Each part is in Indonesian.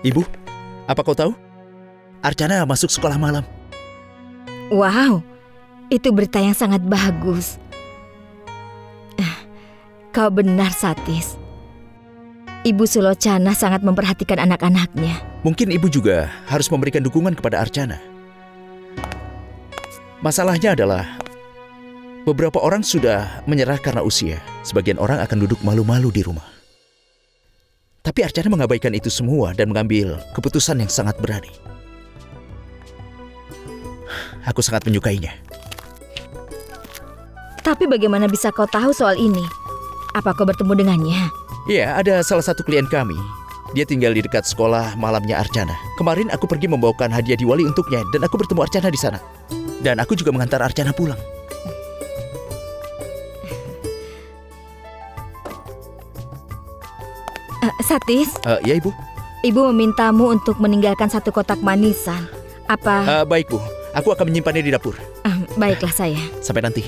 Ibu, apa kau tahu? Archana masuk sekolah malam. Wow, itu berita yang sangat bagus. Kau benar, Satis. Ibu Sulochana sangat memperhatikan anak-anaknya. Mungkin ibu juga harus memberikan dukungan kepada Archana. Masalahnya adalah beberapa orang sudah menyerah karena usia. Sebagian orang akan duduk malu-malu di rumah. Tapi Archana mengabaikan itu semua dan mengambil keputusan yang sangat berani. Aku sangat menyukainya. Tapi bagaimana bisa kau tahu soal ini? Apa kau bertemu dengannya? Ya, ada salah satu klien kami. Dia tinggal di dekat sekolah malamnya Archana. Kemarin aku pergi membawakan hadiah Diwali untuknya dan aku bertemu Archana di sana. Dan aku juga mengantar Archana pulang. Satis? Ya, Ibu. Ibu memintamu untuk meninggalkan satu kotak manisan. Apa? Baik, Bu. Aku akan menyimpannya di dapur. Baiklah, saya. Sampai nanti.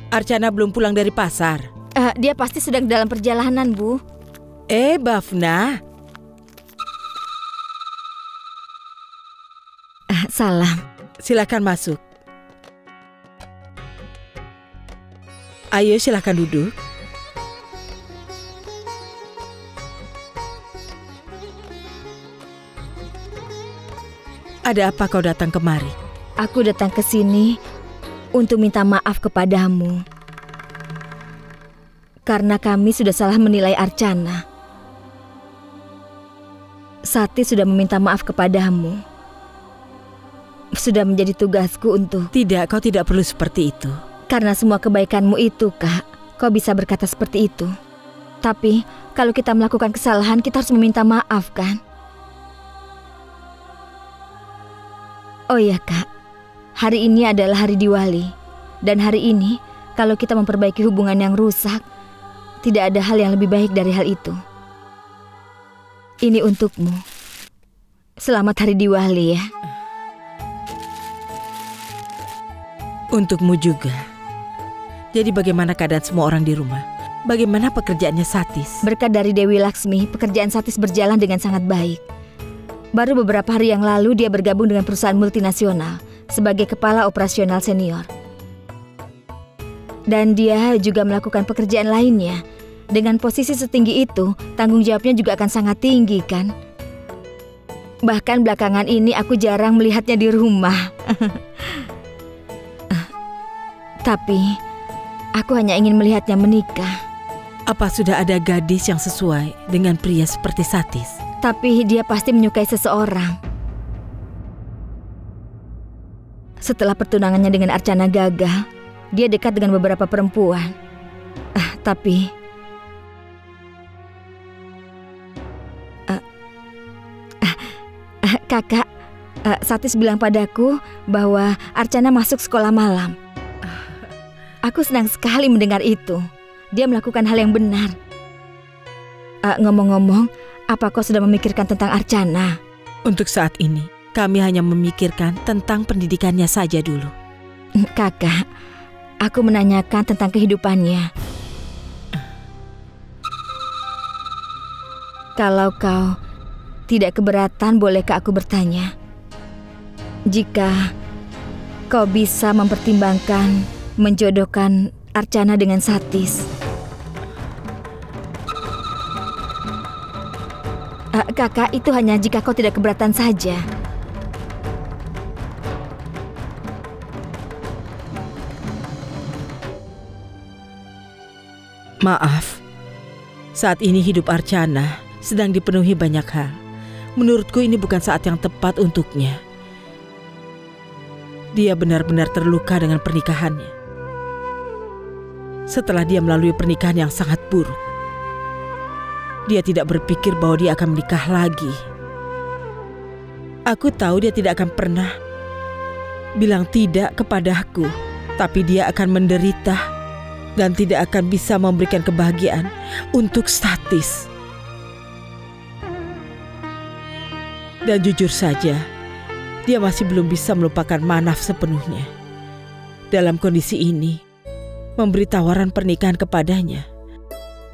Archana belum pulang dari pasar. Dia pasti sedang dalam perjalanan, Bu. Bhavna. Salam. Silakan masuk. Ayo silakan duduk. Ada apa kau datang kemari? Aku datang ke sini untuk minta maaf kepadamu. Karena kami sudah salah menilai Archana. Sati sudah meminta maaf kepadamu. Sudah menjadi tugasku untuk... Tidak, kau tidak perlu seperti itu. Karena semua kebaikanmu itu, Kak, kau bisa berkata seperti itu. Tapi, kalau kita melakukan kesalahan, kita harus meminta maaf, kan? Oh iya, Kak. Hari ini adalah hari Diwali. Dan hari ini, kalau kita memperbaiki hubungan yang rusak, tidak ada hal yang lebih baik dari hal itu. Ini untukmu. Selamat hari Diwali, ya. Untukmu juga. Jadi bagaimana keadaan semua orang di rumah? Bagaimana pekerjaannya Satis? Berkat dari Dewi Laksmi, pekerjaan Satis berjalan dengan sangat baik. Baru beberapa hari yang lalu dia bergabung dengan perusahaan multinasional sebagai kepala operasional senior. Dan dia juga melakukan pekerjaan lainnya. Dengan posisi setinggi itu, tanggung jawabnya juga akan sangat tinggi, kan? Bahkan belakangan ini aku jarang melihatnya di rumah. Tapi, aku hanya ingin melihatnya menikah. Apa sudah ada gadis yang sesuai dengan pria seperti Satis? Tapi dia pasti menyukai seseorang. Setelah pertunangannya dengan Archana gagal, dia dekat dengan beberapa perempuan. Tapi... Kakak, Satis bilang padaku bahwa Archana masuk sekolah malam. Aku senang sekali mendengar itu. Dia melakukan hal yang benar. Ngomong-ngomong, apa kau sudah memikirkan tentang Archana? Untuk saat ini, kami hanya memikirkan tentang pendidikannya saja dulu. Kakak, aku menanyakan tentang kehidupannya. Kalau kau tidak keberatan, bolehkah aku bertanya? Jika kau bisa mempertimbangkan menjodohkan Archana dengan Satis. Kakak, itu hanya jika kau tidak keberatan saja. Maaf, saat ini hidup Archana sedang dipenuhi banyak hal. Menurutku ini bukan saat yang tepat untuknya. Dia benar-benar terluka dengan pernikahannya. Setelah dia melalui pernikahan yang sangat buruk, dia tidak berpikir bahwa dia akan menikah lagi. Aku tahu dia tidak akan pernah bilang tidak kepadaku, tapi dia akan menderita dan tidak akan bisa memberikan kebahagiaan untuk Satis. Dan jujur saja, dia masih belum bisa melupakan Manaf sepenuhnya. Dalam kondisi ini, memberi tawaran pernikahan kepadanya,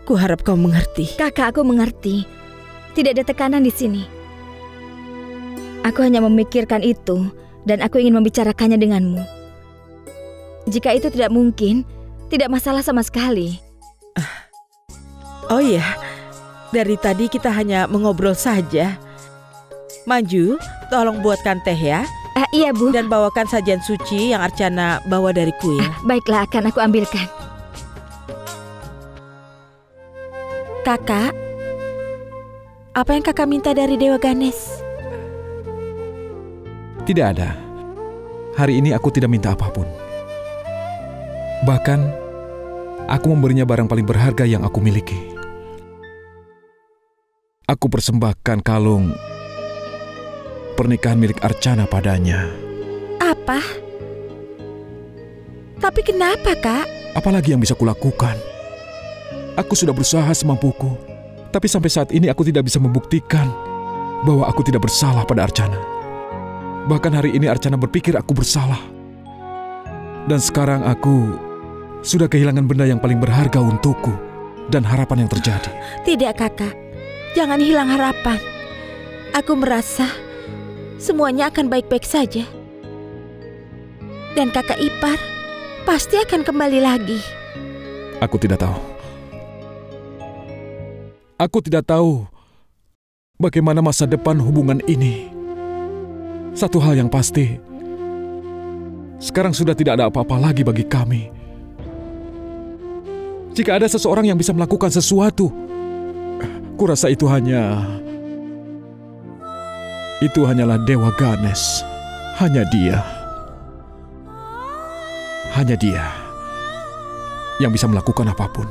kuharap kau mengerti. Kakak, aku mengerti. Tidak ada tekanan di sini. Aku hanya memikirkan itu dan aku ingin membicarakannya denganmu. Jika itu tidak mungkin, tidak masalah sama sekali. Oh iya, dari tadi kita hanya mengobrol saja. Manju, tolong buatkan teh ya. Iya, Bu. Dan bawakan sajian suci yang Archana bawa dari kuil. Baiklah, akan aku ambilkan. Kakak, apa yang kakak minta dari Dewa Ganesh? Tidak ada. Hari ini aku tidak minta apapun. Bahkan, aku memberinya barang paling berharga yang aku miliki. Aku persembahkan kalung pernikahan milik Archana padanya. Apa? Tapi kenapa, Kak? Apalagi yang bisa kulakukan? Aku sudah berusaha semampuku, tapi sampai saat ini aku tidak bisa membuktikan bahwa aku tidak bersalah pada Archana. Bahkan hari ini Archana berpikir aku bersalah. Dan sekarang aku sudah kehilangan benda yang paling berharga untukku dan harapan yang terjadi. Tidak, Kakak. Jangan hilang harapan. Aku merasa semuanya akan baik-baik saja. Dan kakak ipar pasti akan kembali lagi. Aku tidak tahu. Aku tidak tahu bagaimana masa depan hubungan ini. Satu hal yang pasti, sekarang sudah tidak ada apa-apa lagi bagi kami. Jika ada seseorang yang bisa melakukan sesuatu, kurasa itu hanyalah Dewa Ganesh. Hanya dia. Hanya dia yang bisa melakukan apapun.